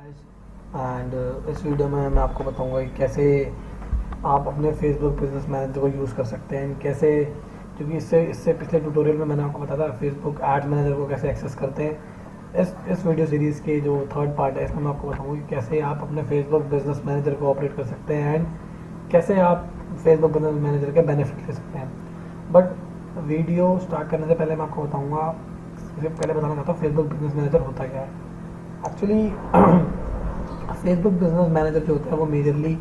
Guys and इस video में मैं आपको बताऊंगा कि कैसे आप अपने फेसबुक बिजनेस मैनेजर को यूज़ कर सकते हैं। कैसे, क्योंकि इससे इससे पिछले ट्यूटोरियल में मैंने आपको बताया था फेसबुक एड मैनेजर को कैसे एक्सेस करते हैं। इस वीडियो सीरीज़ के जो थर्ड पार्ट है इसमें मैं आपको बताऊंगा कि कैसे आप अपने फेसबुक बिजनेस मैनेजर को ऑपरेट कर सकते हैं एंड कैसे आप फेसबुक बिजनेस मैनेजर के बेनिफिट ले सकते हैं। बट वीडियो स्टार्ट करने से पहले मैं आपको बताऊँगा, सिर्फ पहले बताना चाहता हूँ फेसबुक बिजनेस मैनेजर होता क्या है। एक्चुअली फेसबुक बिजनेस मैनेजर जो होता है वो मेजरली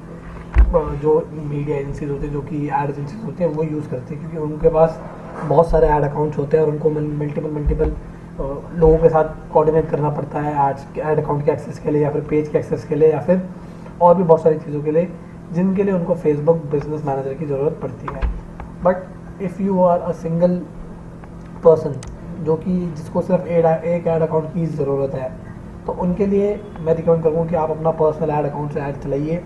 जो मीडिया एजेंसीज होती है, जो कि एड एजेंसीज होती हैं, वो यूज़ करती हैं, क्योंकि उनके पास बहुत सारे ऐड अकाउंट्स होते हैं और उनको मल्टीपल लोगों के साथ कोऑर्डिनेट करना पड़ता है ऐड अकाउंट के एक्सेस के लिए या फिर पेज के एक्सेस के लिए या फिर और भी बहुत सारी चीज़ों के लिए, जिनके लिए उनको फेसबुक बिजनेस मैनेजर की ज़रूरत पड़ती है। But if you are a single person जो कि जिसको सिर्फ एक ऐड अकाउंट की ज़रूरत है, तो उनके लिए मैं रिकमेंड करूँगा कि आप अपना पर्सनल ऐड अकाउंट से ऐड चलाइए।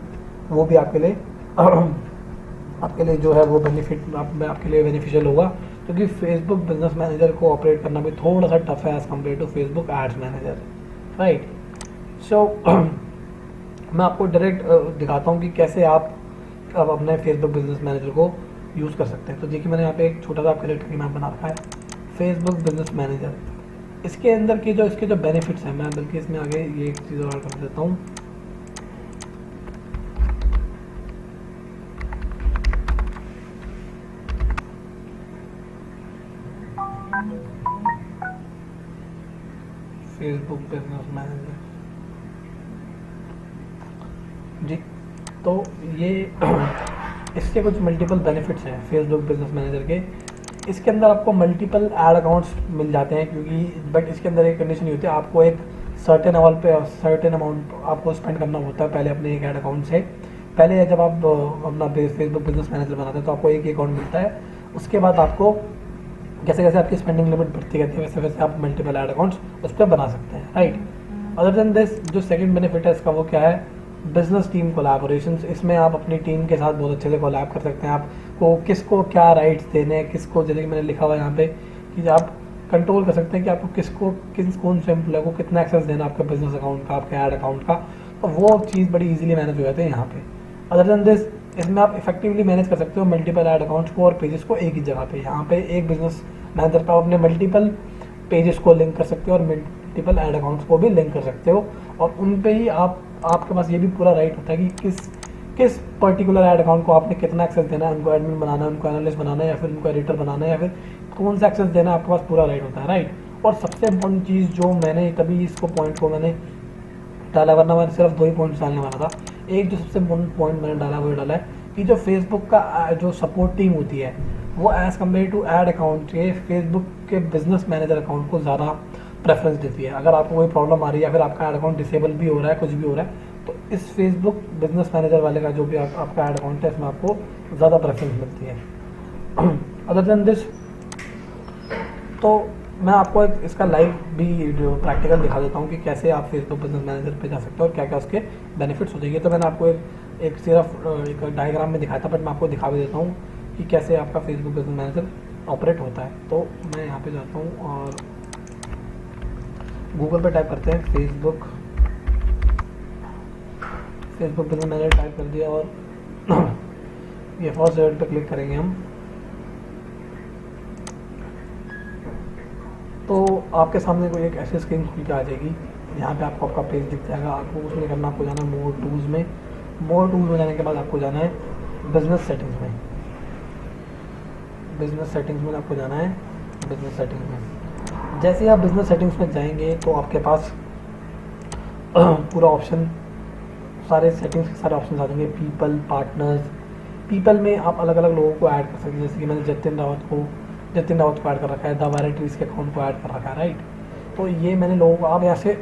वो भी आपके लिए आपके लिए जो है वो आपके लिए बेनिफिशियल होगा, क्योंकि फेसबुक बिजनेस मैनेजर को ऑपरेट करना भी थोड़ा सा टफ है as compare to Facebook ads manager, right. So मैं आपको डायरेक्ट दिखाता हूँ कि कैसे आप अब अपने फेसबुक बिजनेस मैनेजर को यूज़ कर सकते हैं। तो देखिए, मैंने यहाँ पे एक छोटा सा कैरेक्टर की मैप बना रखा है फेसबुक बिजनेस मैनेजर। इसके अंदर की जो इसके जो बेनिफिट्स हैं, मैं बल्कि इसमें आगे ये एक चीज़ और कर देता हूँ। फेसबुक बिजनेस मैनेजर जी, तो ये इसके कुछ मल्टीपल बेनिफिट्स हैं फेसबुक बिजनेस मैनेजर के। इसके अंदर आपको मल्टीपल ऐड अकाउंट्स मिल जाते हैं, क्योंकि बट इसके अंदर एक कंडीशन नहीं होती, आपको एक सर्टेन अमाउंट आपको स्पेंड करना होता है पहले अपने एक ऐड अकाउंट से। पहले जब आप अपना फेसबुक बिजनेस मैनेजर बनाते हैं तो आपको एक ही अकाउंट मिलता है। उसके बाद आपको जैसे जैसे आपकी स्पेंडिंग लिमिट बढ़ती रहती है वैसे वैसे आप मल्टीपल ऐड अकाउंट्स उस पर बना सकते हैं, राइट। अदर देन दिस, जो सेकंड बेनिफिट है इसका वो क्या है, बिजनेस टीम कोलैबोरेशंस। इसमें आप अपनी टीम के साथ बहुत अच्छे से कोलैब कर सकते हैं। आपको किसको क्या राइट्स देने हैं, किसको, जैसे कि मैंने लिखा हुआ है यहाँ पे कि आप कंट्रोल कर सकते हैं कि आपको कौन से एम्प्लॉय को कितना एक्सेस देना आपके बिजनेस अकाउंट का, आपके ऐड अकाउंट का, तो वो चीज़ बड़ी ईजिली मैनेज हो जाती है यहाँ पे। अदर देन दिस, इसमें आप इफेक्टिवली मैनेज कर सकते हो मल्टीपल ऐड अकाउंट्स को और पेजेस को एक ही जगह पे। यहाँ पे एक बिजनेस मैनेजर पर आप अपने मल्टीपल पेजेस को लिंक कर सकते हो और मल्टीपल ऐड अकाउंट्स को भी लिंक कर सकते हो, और उन पे ही आपके पास ये भी पूरा राइट होता है कि किस पर्टिकुलर ऐड अकाउंट को आपने कितना एक्सेस देना है, उनको एडमिन बनाना है, उनको एनालिस्ट बनाना है या फिर उनको एडिटर बनाना है या फिर कौन सा एक्सेस देना है, आपके पास पूरा राइट होता है, राइट। और सबसे इम्पोर्टेंट चीज़ जो मैंने तभी इसको पॉइंट को मैंने डाला, वरना मैंने सिर्फ 2 ही पॉइंट्स डालने वाला था। एक जो सबसे इम्पोर्टेंट पॉइंट मैंने डाला वो डाला है कि जो फेसबुक का जो सपोर्ट टीम होती है वो as compare to ad account के फेसबुक के बिजनेस मैनेजर अकाउंट को ज़्यादा प्रेफरेंस देती है। अगर आपको कोई प्रॉब्लम आ रही है या फिर आपका ऐड अकाउंट डिसेबल भी हो रहा है, कुछ भी हो रहा है, तो इस फेसबुक बिजनेस मैनेजर वाले का जो भी आपका ऐड अकाउंट है इसमें आपको ज़्यादा प्रेफरेंस मिलती है। अदर देन दिस, तो मैं आपको इसका लाइव भी जो प्रैक्टिकल दिखा देता हूँ कि कैसे आप फेसबुक बिजनेस मैनेजर पे जा सकते हो और क्या क्या उसके बेनिफिट्स हो जाएंगे। तो मैंने आपको एक सिर्फ एक डायग्राम में दिखाया था, बट मैं आपको दिखा भी देता हूँ कि कैसे आपका फेसबुक बिजनेस मैनेजर ऑपरेट होता है। तो मैं यहाँ पे जाता हूँ और गूगल पे टाइप करते हैं फेसबुक बिजनेस मैनेजर टाइप कर दिया और ये फर्स्ट रेड पे क्लिक करेंगे हम, तो आपके सामने कोई एक ऐसी स्क्रीन खुल के आ जाएगी। यहाँ पे आपको आपका पेज दिख जाएगा। आपको उसमें करना, आपको जाना है मोर टूल्स में। मोर टूल्स में जाने के बाद आपको जाना है बिजनेस सेटिंग्स में। बिजनेस सेटिंग्स में आपको जाना है बिजनेस सेटिंग्स में। जैसे ही आप बिजनेस सेटिंग्स में जाएंगे तो आपके पास पूरा ऑप्शन, सारे सेटिंग्स के सारे ऑप्शन आ जाएंगे। People, partners. पीपल में आप अलग अलग लोगों को ऐड कर सकते हैं, जैसे कि मैंने जतिन रावत को ऐड कर रखा है, द वैराइटीज़ के अकाउंट को ऐड कर रखा है, राइट। तो ये मैंने लोगों को, आप यहाँ से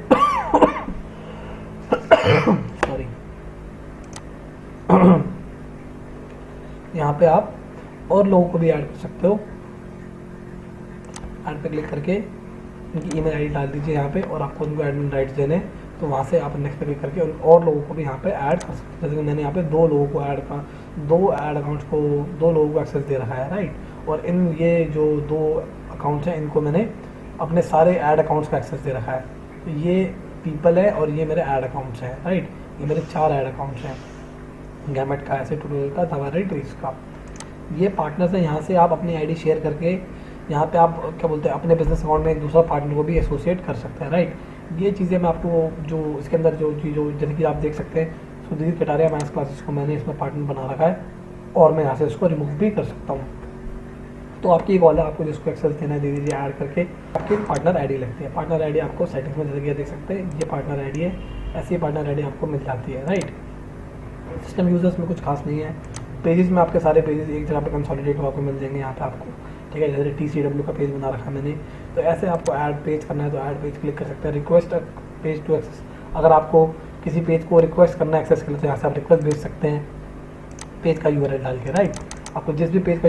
सॉरी यहाँ पे आप और लोगों को भी ऐड कर सकते हो। ऐड पे क्लिक करके उनकी ईमेल आईडी डाल दीजिए यहाँ पे, और आपको उनको एडमिन राइट्स देने, तो वहाँ से आप नेक्स्ट पे क्लिक करके और लोगों को भी यहाँ पे ऐड कर सकते हैं। जैसे कि मैंने यहाँ पे 2 लोगों को दो ऐड अकाउंट्स को 2 लोगों को एक्सेस दे रखा है, राइट। और ये जो 2 अकाउंट्स हैं इनको मैंने अपने सारे ऐड अकाउंट्स का एक्सेस दे रखा है। तो ये पीपल है और ये मेरे ऐड अकाउंट्स हैं, राइट। ये मेरे 4 ऐड अकाउंट्स हैं, गैमेट का, ऐसे ट्यूटोरियल का, धमारी ट्रीज का। ये पार्टनर्स हैं, यहाँ से आप अपनी आईडी शेयर करके यहाँ पे आप क्या बोलते हैं अपने बिजनेस अकाउंट में एक दूसरा पार्टनर को भी एसोसिएट कर सकते हैं, राइट। ये चीज़ें मैं आपको जो इसके अंदर जो जैसे कि आप देख सकते हैं सुधीर कटारिया मैथ्स क्लासेस को मैंने इसमें पार्टनर बना रखा है और मैं यहाँ से इसको रिमूव भी कर सकता हूँ। तो आपकी कॉल है, आपको जिसको एक्सेस देना है दे दीजिए, ऐड करके आपकी पार्टनर आईडी लगती है। पार्टनर आईडी आपको सेटिंग्स में जैसे कि देख सकते हैं ये पार्टनर आईडी है, ऐसी पार्टनर आईडी आपको मिल जाती है, राइट। सिस्टम यूजर्स में कुछ खास नहीं है। पेजेस में आपके सारे पेजेस एक जगह पे कंसोलिडेट होकर मिल जाएंगे यहाँ पे आपको, ठीक है। जैसे TCW का पेज बना रखा है मैंने, तो ऐसे आपको ऐड पेज करना है तो ऐड पेज क्लिक कर सकते हैं। रिक्वेस्ट पेज टू एक्सेस, अगर आपको किसी पेज को रिक्वेस्ट करना है एक्सेस के लिए तो यहाँ से आप रिक्वेस्ट भेज सकते हैं पेज का URL डाल के, राइट। आपको जिस भी पेज का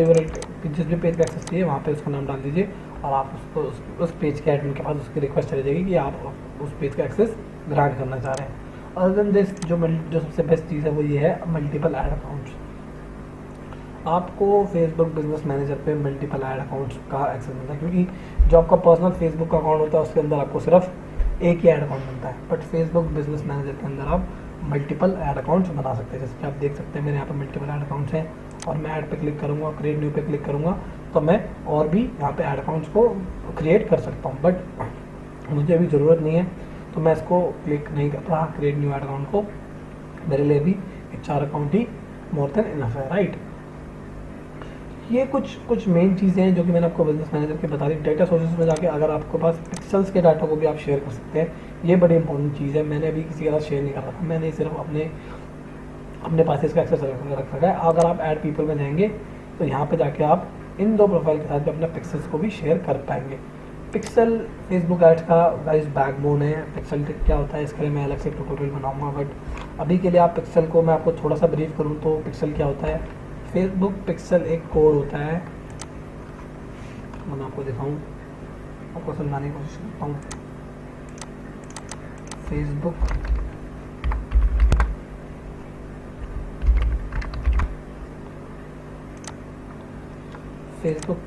एक्सेस चाहिए वहाँ पे उसका नाम डाल दीजिए और आप उसको उस पेज के एडमिन के पास उसकी रिक्वेस्ट चली जाएगी कि आप उस पेज का एक्सेस ग्रांट करना चाह रहे हैं। अदर देन दिस जो सबसे बेस्ट चीज़ है वो ये है मल्टीपल ऐड अकाउंट्स। आपको फेसबुक बिजनेस मैनेजर पे मल्टीपल ऐड अकाउंट्स का एक्सेस मिलता है, क्योंकि जो आपका पर्सनल फेसबुक का अकाउंट होता है उसके अंदर आपको सिर्फ एक ही ऐड अकाउंट मिलता है, बट फेसबुक बिजनेस मैनेजर के अंदर आप मल्टीपल ऐड अकाउंट्स बना सकते हैं। जैसे कि आप देख सकते हैं मेरे यहाँ पर मल्टीपल ऐड अकाउंट्स हैं और मैं ऐड पे क्लिक करूँगा, क्रिएट न्यू पे क्लिक करूँगा तो मैं और भी यहाँ पे ऐड अकाउंट्स को क्रिएट कर सकता हूँ, बट मुझे अभी ज़रूरत नहीं है तो मैं इसको क्लिक नहीं कर रहा क्रिएट न्यू ऐड अकाउंट को। मेरे लिए भी 4 अकाउंट ही मोर देन इनफ है, राइट। ये कुछ मेन चीज़ें हैं जो कि मैंने आपको बिजनेस मैनेजर के बता दी। डेटा सोर्सेज में जाके अगर आपके पास पिक्सल्स के डाटा को भी आप शेयर कर सकते हैं, ये बड़ी इंपॉर्टेंट चीज़ है। मैंने अभी किसी के साथ शेयर नहीं कर रहा था, मैंने सिर्फ अपने पास इसका एक्सेस रख रखा है। अगर आप ऐड पीपल में जाएंगे तो यहाँ पे जाके आप इन 2 प्रोफाइल के साथ भी अपने पिक्सल्स को भी शेयर कर पाएंगे। पिक्सल फेसबुक एड्स का गाइस बैकबोन है। पिक्सल क्या होता है इसके लिए मैं अलग से ट्यूटोरियल बनाऊंगा, बट अभी के लिए आप पिक्सल को मैं आपको थोड़ा सा ब्रीफ करूँ तो पिक्सल क्या होता है। फेसबुक पिक्सल एक कोड होता है, मैं आपको दिखाऊँ, आपको समझाने की कोशिश करता हूँ। फेसबुक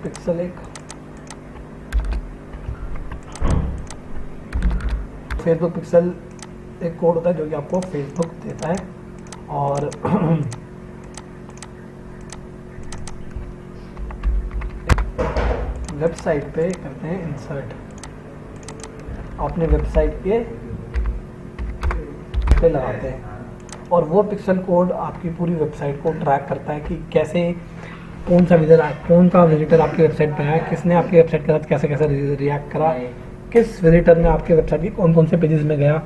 पिक्सल एक कोड होता है जो कि आपको फेसबुक देता है और वेबसाइट पे करते हैं इंसर्ट, अपने वेबसाइट पे लगाते हैं और वो पिक्सल कोड आपकी पूरी वेबसाइट को ट्रैक करता है कि कैसे कौन सा विजिटर आपकी वेबसाइट पे आया, किसने आपकी वेबसाइट के साथ कैसे कैसे रिएक्ट करा, किस विजिटर ने आपके वेबसाइट की कौन कौन से पेजेस में गया।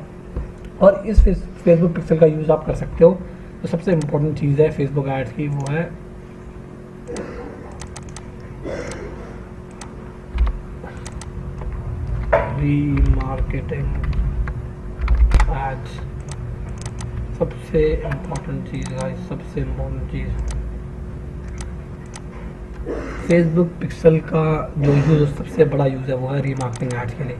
और इस फेसबुक पिक्सल का यूज़ आप कर सकते हो। तो सबसे इम्पोर्टेंट चीज़ है फेसबुक एड्स की, वो है रीमार्केटिंग एड्स। सबसे इम्पोर्टेंट चीज़ है, सबसे इम्पोर्टेंट चीज़ फेसबुक पिक्सल का जो यूज़ सबसे बड़ा यूज़ है वो है रीमार्केटिंग एड्स के लिए।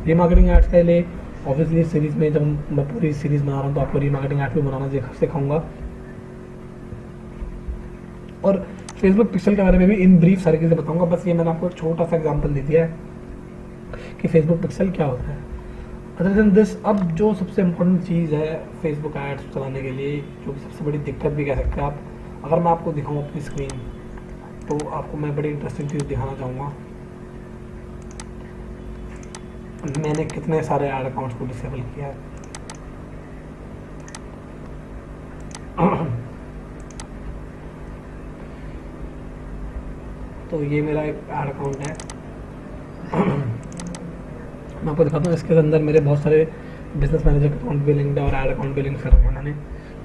रीमार्केटिंग एड्स के लिए ऑब्वियसली सीरीज़ में जब मैं पूरी सीरीज़ बना रहा हूँ तो आपको रीमार्केटिंग एड्स भी बनाना सिखाऊंगा और फेसबुक पिक्सल के बारे में भी इन ब्रीफ सारी चीज़ें बताऊंगा। बस ये मैंने आपको एक छोटा सा एग्जांपल दे दिया है कि फेसबुक पिक्सल क्या होता है। अदर देन दिस, अब जो सबसे इम्पोर्टेंट चीज़ है फेसबुक एड्स चलाने के लिए, जो कि सबसे बड़ी दिक्कत भी कह सकते हैं आप, अगर मैं आपको दिखाऊँ अपनी स्क्रीन तो आपको मैं बड़ी इंटरेस्टिंग चीज़ दिखाना चाहूँगा। मैंने कितने सारे ऐड अकाउंट्स को डिसेबल किया है। तो ये मेरा एक ऐड अकाउंट है, मैं आपको दिखाता हूँ। इसके अंदर मेरे बहुत सारे बिजनेस मैनेजर अकाउंट भी लिंक्ड है और ऐड अकाउंट भी लिंक कर रखे हैं मैंने।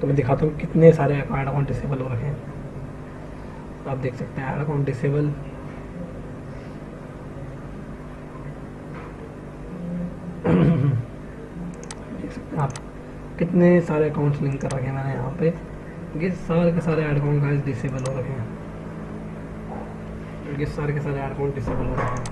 तो मैं दिखाता हूँ कितने सारे ऐड अकाउंट डिसेबल हो रखे हैं। तो आप देख सकते हैं ऐड अकाउंट डिसेबल, देख सकते हैं आप कितने सारे अकाउंट्स लिंक कर रखे हैं मैंने यहाँ पे। ये सारे के सारे ऐड अकाउंट गाइस डिसेबल हो रखे हैं, ये सारे के सारे ऐड अकाउंट डिसेबल हो रखे हैं।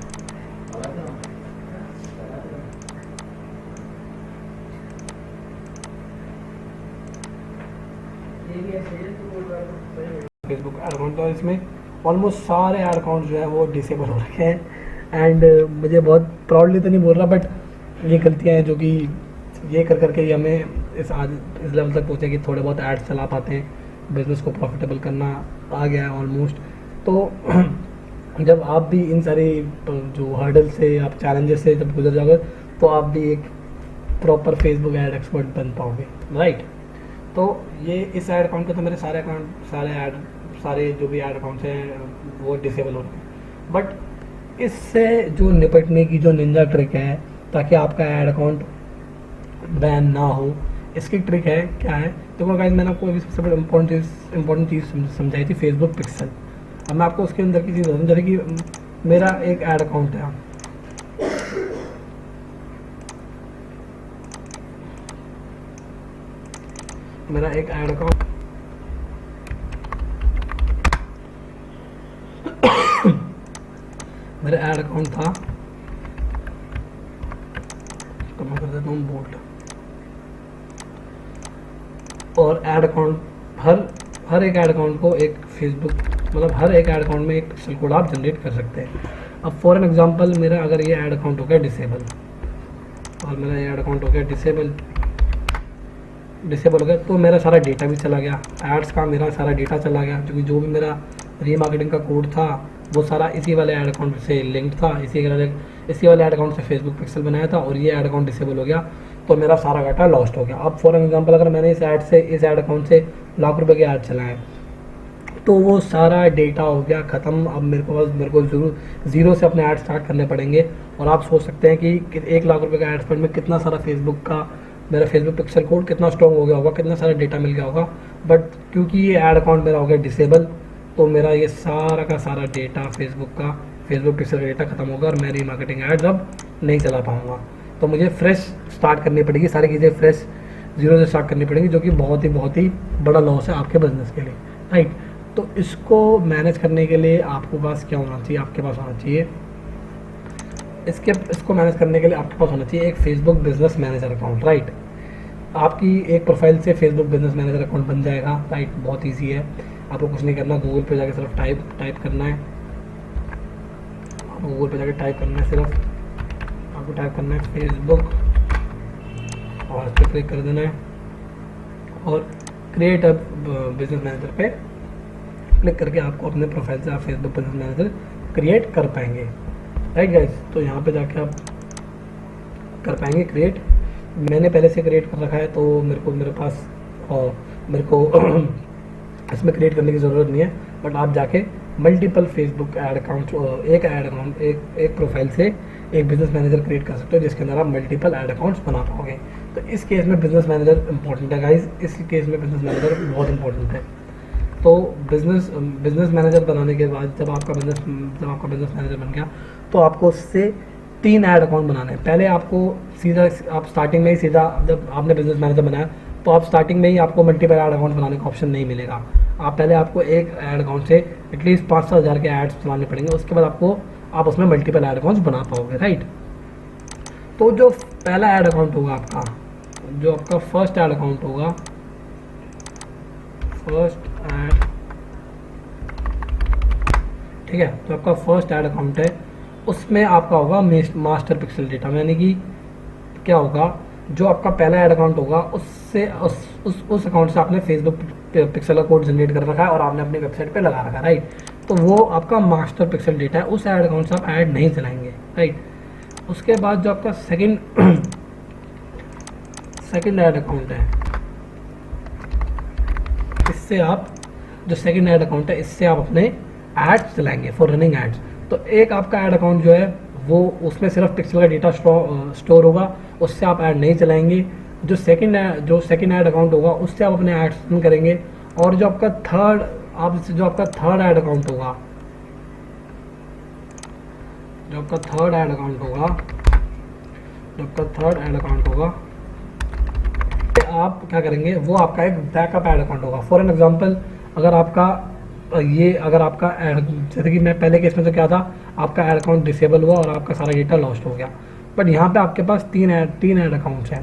फेसबुक ऐड अकाउंट, तो इसमें ऑलमोस्ट सारे ऐड अकाउंट जो है वो डिसेबल हो रखे हैं। एंड मुझे बहुत प्राउडली तो नहीं बोल रहा, बट ये गलतियाँ हैं जो कि ये कर करके ही हमें इस लेवल तक पहुँचे कि थोड़े बहुत एड्स चला पाते हैं, बिज़नेस को प्रॉफिटेबल करना आ गया है ऑलमोस्ट। तो जब आप भी इन सारी जो हर्डल से, आप चैलेंजेस से जब गुजर जाओगे, तो आप भी एक प्रॉपर फेसबुक एड एक्सपर्ट बन पाओगे, राइट। तो ये इस ऐड अकाउंट के तो मेरे सारे जो भी ऐड अकाउंट्स हैं वो डिसेबल हो रहे हैं। बट इससे जो निपटने की जो निंजा ट्रिक है ताकि आपका ऐड अकाउंट बैन ना हो, इसकी ट्रिक है क्या है, देखो गाइस मैंने आपको अभी सबसे बड़ी इंपॉर्टेंट चीज़ समझाई थी, फेसबुक पिक्सल। अब मैं आपको उसके अंदर की चीज़ बताऊँ, जैसे कि मेरा एक ऐड अकाउंट है, मेरा एक ऐड अकाउंट मेरा ऐड अकाउंट था, तो मैं कर देता हूँ बोल्ड, और ऐड अकाउंट हर एक ऐड अकाउंट को एक फेसबुक, मतलब हर एक ऐड अकाउंट में एक पिक्सल कोड आप जनरेट कर सकते हैं। अब फॉर एन एग्जांपल मेरा अगर ये ऐड अकाउंट हो गया डिसेबल, और मेरा ये ऐड अकाउंट हो गया डिसेबल हो गया, तो मेरा सारा डेटा भी चला गया, एड्स का मेरा सारा डेटा चला गया, क्योंकि जो भी मेरा रीमार्केटिंग का कोड था वो सारा इसी वाले ऐड अकाउंट से लिंक्ड था, इसी वाले ऐड अकाउंट से फेसबुक पिक्सल बनाया था, और ये ऐड अकाउंट डिसेबल हो गया, तो मेरा सारा डाटा लॉस्ट हो गया। अब फॉर एग्जांपल अगर मैंने इस ऐड अकाउंट से लाख रुपए के ऐड चलाए, तो वो सारा डेटा हो गया ख़त्म। अब मेरे को जरूर ज़ीरो से अपने ऐड स्टार्ट करने पड़ेंगे। और आप सोच सकते हैं कि 1 लाख रुपए का ऐड स्पेंड में कितना सारा मेरा फेसबुक पिक्सल कोड कितना स्ट्रॉन्ग हो गया होगा, कितना सारा डेटा मिल गया होगा। बट क्योंकि ये ऐड अकाउंट मेरा हो गया डिसेबल, तो मेरा ये सारा का सारा डेटा फेसबुक पिक्सल का डेटा खत्म होगा, और मैं रीमार्केटिंग एड्स अब नहीं चला पाऊँगा। तो मुझे फ्रेश स्टार्ट करनी पड़ेगी, सारी चीज़ें फ्रेश ज़ीरो से स्टार्ट करनी पड़ेगी, जो कि बहुत ही बड़ा लॉस है आपके बिजनेस के लिए, राइट। तो इसको मैनेज करने के लिए आपके पास क्या होना चाहिए, आपके पास होना चाहिए इसको मैनेज करने के लिए आपके पास होना चाहिए एक Facebook business manager account, right. आपकी एक प्रोफाइल से फेसबुक बिजनेस मैनेजर अकाउंट बन जाएगा, राइट। बहुत ईजी है, आपको कुछ नहीं करना, गूगल पे जाके सिर्फ टाइप करना है, आपको गूगल पे जाके टाइप करना है, सिर्फ आपको टाइप करना है फेसबुक, और इस पर क्लिक कर देना है, और क्रिएट अ बिजनेस मैनेजर पे क्लिक करके आपको अपने प्रोफाइल से आप फेसबुक बिजनेस मैनेजर क्रिएट कर पाएंगे, राइट गाइस। तो यहाँ पे जाके आप कर पाएंगे क्रिएट। मैंने पहले से क्रिएट कर रखा है, तो मेरे को इसमें क्रिएट करने की ज़रूरत नहीं है। बट आप जाके मल्टीपल फेसबुक ऐड अकाउंट, एक प्रोफाइल से एक बिजनेस मैनेजर क्रिएट कर सकते हो, जिसके अंदर आप मल्टीपल ऐड अकाउंट्स बना पाओगे। तो इस केस में बिजनेस मैनेजर इंपॉर्टेंट है गाइज, इस केस में बिजनेस मैनेजर बहुत इंपॉर्टेंट है। तो बिजनेस मैनेजर बनाने के बाद जब आपका बिजनेस मैनेजर बन गया, तो आपको उससे 3 ऐड अकाउंट बनाने हैं। पहले आपको आप स्टार्टिंग में ही सीधा, जब आपने बिजनेस मैनेजर बनाया तो आप स्टार्टिंग में ही आपको मल्टीपल ऐड अकाउंट बनाने का ऑप्शन नहीं मिलेगा। पहले आपको एक ऐड अकाउंट से एटलीस्ट 5-7 हज़ार के ऐड्स चलाने पड़ेंगे, उसके बाद आप उसमें मल्टीपल ऐड अकाउंट्स बना पाओगे, राइट। तो जो पहला ऐड अकाउंट होगा आपका, जो आपका फर्स्ट ऐड अकाउंट होगा, ठीक है, तो आपका फर्स्ट ऐड अकाउंट है, उसमें आपका होगा मास्टर पिक्सल डेटा, यानी कि क्या होगा, जो आपका पहला ऐड अकाउंट होगा उससे उस अकाउंट से आपने फेसबुक पिक्सल का कोड जनरेट कर रखा है और आपने अपनी वेबसाइट पे लगा रखा है, राइट। तो वो आपका मास्टर पिक्सल डेटा है, उस ऐड अकाउंट से आप ऐड नहीं चलाएंगे, राइट। उसके बाद जो आपका सेकंड ऐड अकाउंट है, इससे आप जो सेकंड ऐड अकाउंट है इससे आप अपने एड्स चलाएंगे फॉर रनिंग एड्स। तो एक आपका ऐड अकाउंट जो है वो उसमें सिर्फ पिक्सल का डेटा स्टोर होगा, उससे आप ऐड नहीं चलाएंगे। जो सेकंड ऐड अकाउंट होगा उससे आप अपने एड्स रन करेंगे। और जो आपका थर्ड ऐड अकाउंट होगा, आप क्या करेंगे, वो आपका एक बैकअप ऐड अकाउंट होगा। फॉर एन एग्जांपल, अगर आपका जैसे कि मैं पहले केस में तो क्या था, आपका ऐड अकाउंट डिसेबल हुआ और आपका सारा डेटा लॉस्ट हो गया। बट यहाँ पे आपके पास तीन ऐड अकाउंट्स हैं।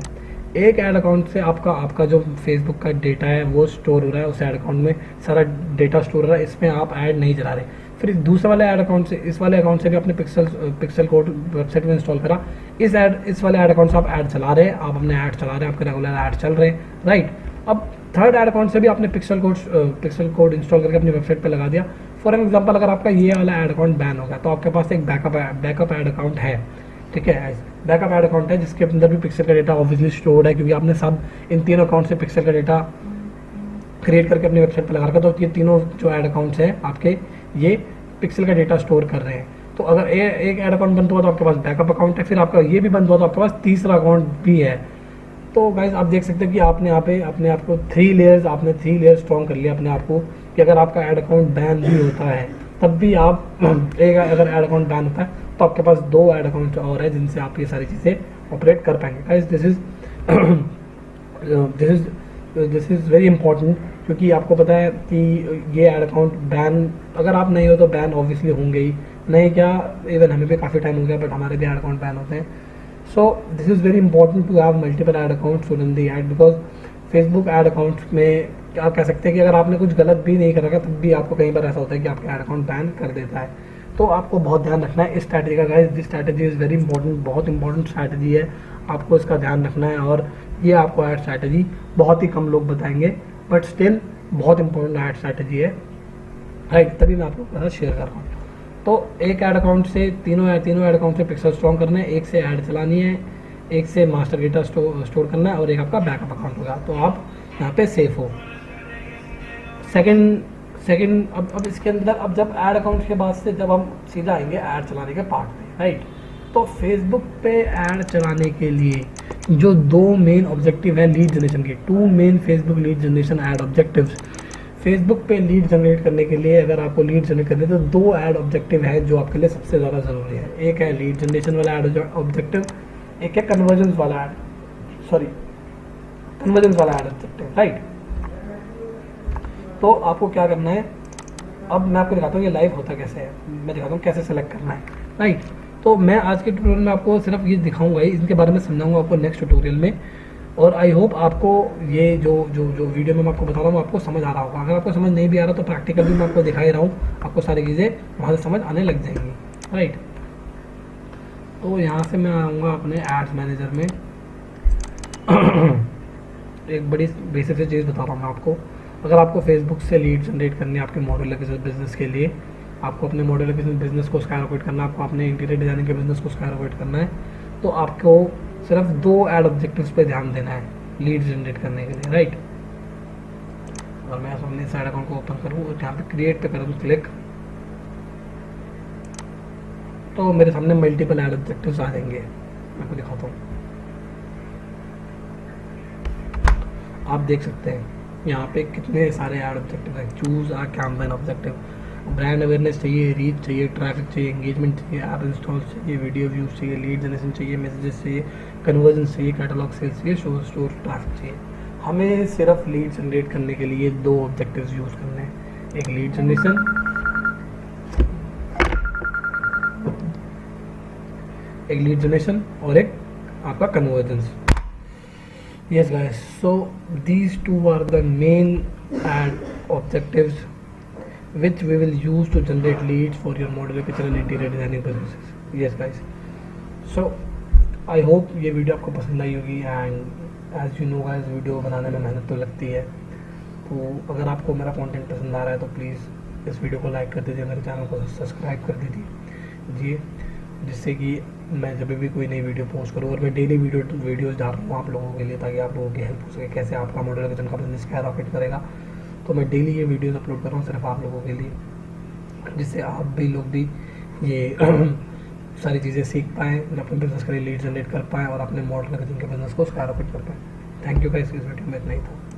एक ऐड अकाउंट से आपका जो फेसबुक का डेटा है वो स्टोर हो रहा है, उस ऐड अकाउंट में सारा डेटा स्टोर हो रहा है, इसमें आप ऐड नहीं चला रहे। फिर दूसरे वाले ऐड अकाउंट से, इस वाले अकाउंट से भी आपने पिक्सल कोड वेबसाइट में इंस्टॉल करा, इस वाले ऐड अकाउंट से आप ऐड चला रहे हैं, आप अपने ऐड चला रहे हैं, आपके रेगुलर ऐड चल रहे हैं, राइट। अब थर्ड ऐड अकाउंट से भी आपने पिक्सल कोड इंस्टॉल करके अपनी वेबसाइट पे लगा दिया। फॉर एग्जांपल अगर आपका ये वाला ऐड अकाउंट बैन हो गया तो आपके पास एक बैकअप ऐड अकाउंट है, ठीक है। बैकअप ऐड अकाउंट है जिसके अंदर भी पिक्सल का डेटा ऑब्वियसली स्टोर्ड है, क्योंकि आपने सब इन तीनों अकाउंट से पिक्सल का डेटा क्रिएट करके अपनी वेबसाइट पर लगा रखा। तो ये तीनों जो ऐड अकाउंट्स हैं आपके, ये पिक्सल का डेटा स्टोर कर रहे हैं। तो अगर एक ऐड अकाउंट बंद हुआ तो आपके पास बैकअप अकाउंट है, फिर आपका ये भी बंद हुआ तो आपके पास तीसरा अकाउंट भी है। तो गाइज आप देख सकते हैं कि आपने यहाँ पे अपने आप को 3 लेयर्स स्ट्रॉन्ग कर लिया अपने आप को, कि अगर आपका ऐड अकाउंट बैन भी होता है तब भी आप अगर ऐड अकाउंट बैन होता है तो आपके पास 2 ऐड अकाउंट और है जिनसे आप ये सारी चीज़ें ऑपरेट कर पाएंगे। Guys this is very important, क्योंकि आपको पता है कि ये ऐड अकाउंट बैन अगर आप नहीं हो तो बैन ऑब्वियसली होंगे ही, नहीं क्या इवन हमें भी काफ़ी टाइम हो गया बट हमारे भी ऐड अकाउंट बैन होते हैं। So this is very important to have multiple ad accounts within the ad, because Facebook ad accounts में आप कह सकते हैं कि अगर आपने कुछ गलत भी नहीं कर रखा तब भी आपको कई बार ऐसा होता है कि आपका ऐड अकाउंट बैन कर देता है। तो आपको बहुत ध्यान रखना है इस स्ट्रैटेजी का। Guys this strategy is very important, बहुत इंपॉर्टेंट स्ट्रैटेजी है, आपको इसका ध्यान रखना है। और ये आपको ऐड स्ट्रैटेजी बहुत ही कम लोग बताएंगे, बट स्टिल बहुत इंपॉर्टेंट ऐड स्ट्रैटेजी है, राइट। तभी मैं आपको पता शेयर कर रहा हूँ। तो एक ऐड अकाउंट से तीनों ऐड अकाउंट से पिक्सल स्ट्रॉन्ग करना है, एक से ऐड चलानी है, एक से मास्टर डेटा स्टोर करना है और एक आपका बैकअप अकाउंट होगा, तो आप यहाँ पे सेफ हो। सेकंड अब इसके अंदर अब जब ऐड अकाउंट के बाद से जब हम सीधा आएंगे ऐड चलाने के पार्ट में, राइट। तो फेसबुक पे ऐड चलाने के लिए जो 2 मेन ऑब्जेक्टिव है लीड जनरेशन के, 2 main Facebook lead generation add objectives. Facebook पे लीड जनरेट करने के लिए अगर आपको लीड जनरेट करनी है तो 2 ऐड ऑब्जेक्टिव है जो आपके लिए सबसे ज़्यादा ज़रूरी है। एक है लीड जनरेशन वाला ऐड ऑब्जेक्टिव, एक है कन्वर्जन वाला ऐड ऑब्जेक्टिव, राइट। तो आपको क्या करना है, अब मैं आपको दिखाता हूँ ये लाइव होता कैसे है, मैं दिखाता हूँ कैसे सेलेक्ट करना है, राइट। तो मैं आज के ट्यूटोरियल में आपको सिर्फ ये दिखाऊंगा ही, इनके बारे में समझाऊंगा आपको नेक्स्ट ट्यूटोरियल में। और आई होप आपको ये जो वीडियो में मैं आपको बता रहा हूँ आपको समझ आ रहा होगा। अगर आपको समझ नहीं भी आ रहा तो प्रैक्टिकल भी मैं आपको दिखा ही रहा हूँ, आपको सारी चीज़ें वहाँ से समझ आने लग जाएंगी, राइट। तो यहाँ से मैं आऊँगा अपने एड्स मैनेजर में। एक बड़ी बेसिक सी चीज़ बता रहा हूँ मैं आपको। अगर आपको फेसबुक से लीड जनरेट करनी है आपके मॉड्यूलर बिजनेस के लिए, आपको अपने मॉड्यूलर बिजनेस को स्काईरॉकेट करना है, आपको अपने इंटीरियर डिजाइनिंग के बिजनेस को स्काईरॉकेट करना है, तो आपको सिर्फ 2 ऐड ऑब्जेक्टिव्स पे ध्यान देना है लीड जनरेट करने के लिए, राइट। और मैं अपने साइड अकाउंट को ओपन करूँ और यहाँ पे क्रिएट पे करूँ क्लिक, तो मेरे सामने मल्टीपल ऐड ऑब्जेक्टिव्स आ जाएंगे। मैं आपको दिखाता हूँ, आप देख सकते हैं यहाँ पे कितने सारे ऐड ऑब्जेक्टिव हैं। चूज आ कैंपेन ऑब्जेक्टिव, ब्रांड अवेयरनेस चाहिए, रीच चाहिए, ट्रैफिक चाहिए, एंगेजमेंट चाहिए, ऐप इंस्टॉल चाहिए, वीडियो व्यूज चाहिए, लीड जनरेशन चाहिए, मैसेजेस चाहिए, कन्वर्जन चाहिए, कैटलॉग सेल्स चाहिए, शो स्टोर ट्रैफिक चाहिए। हमें सिर्फ लीड जनरेट करने के लिए 2 ऑब्जेक्टिव्स यूज करने हैं, एक लीड जनरेशन और एक आपका convergence. Yes guys, so these 2 are the main ad objectives which we will use to generate leads for your modular kitchen and interior designing businesses. Yes guys, so I hope ये video आपको पसंद आई होगी। And as you know guys video बनाने में मेहनत तो लगती है, तो अगर आपको मेरा कंटेंट पसंद आ रहा है तो प्लीज़ इस वीडियो को लाइक कर दीजिए, मेरे चैनल को सब्सक्राइब कर दीजिए, जिससे कि मैं जब भी कोई नई वीडियो पोस्ट करूँ। और मैं डेली वीडियोस डाल रहा हूँ आप लोगों के लिए, ताकि आप लोगों की हेल्प हो सके, कैसे आपका मॉड्यूलर किचन का बिजनेस स्काईरॉकेट करेगा। तो मैं डेली ये वीडियोस अपलोड कर रहा हूँ सिर्फ आप लोगों के लिए, जिससे आप भी लोग भी ये सारी चीज़ें सीख पाएँ, अपने बिजनेस के लिए लीड जनरेट कर पाएँ और अपने मॉड्यूलर किचन के बिजनेस को स्काईरॉकेट कर पाएँ। थैंक यू गाइस, इस वीडियो में इतना ही था।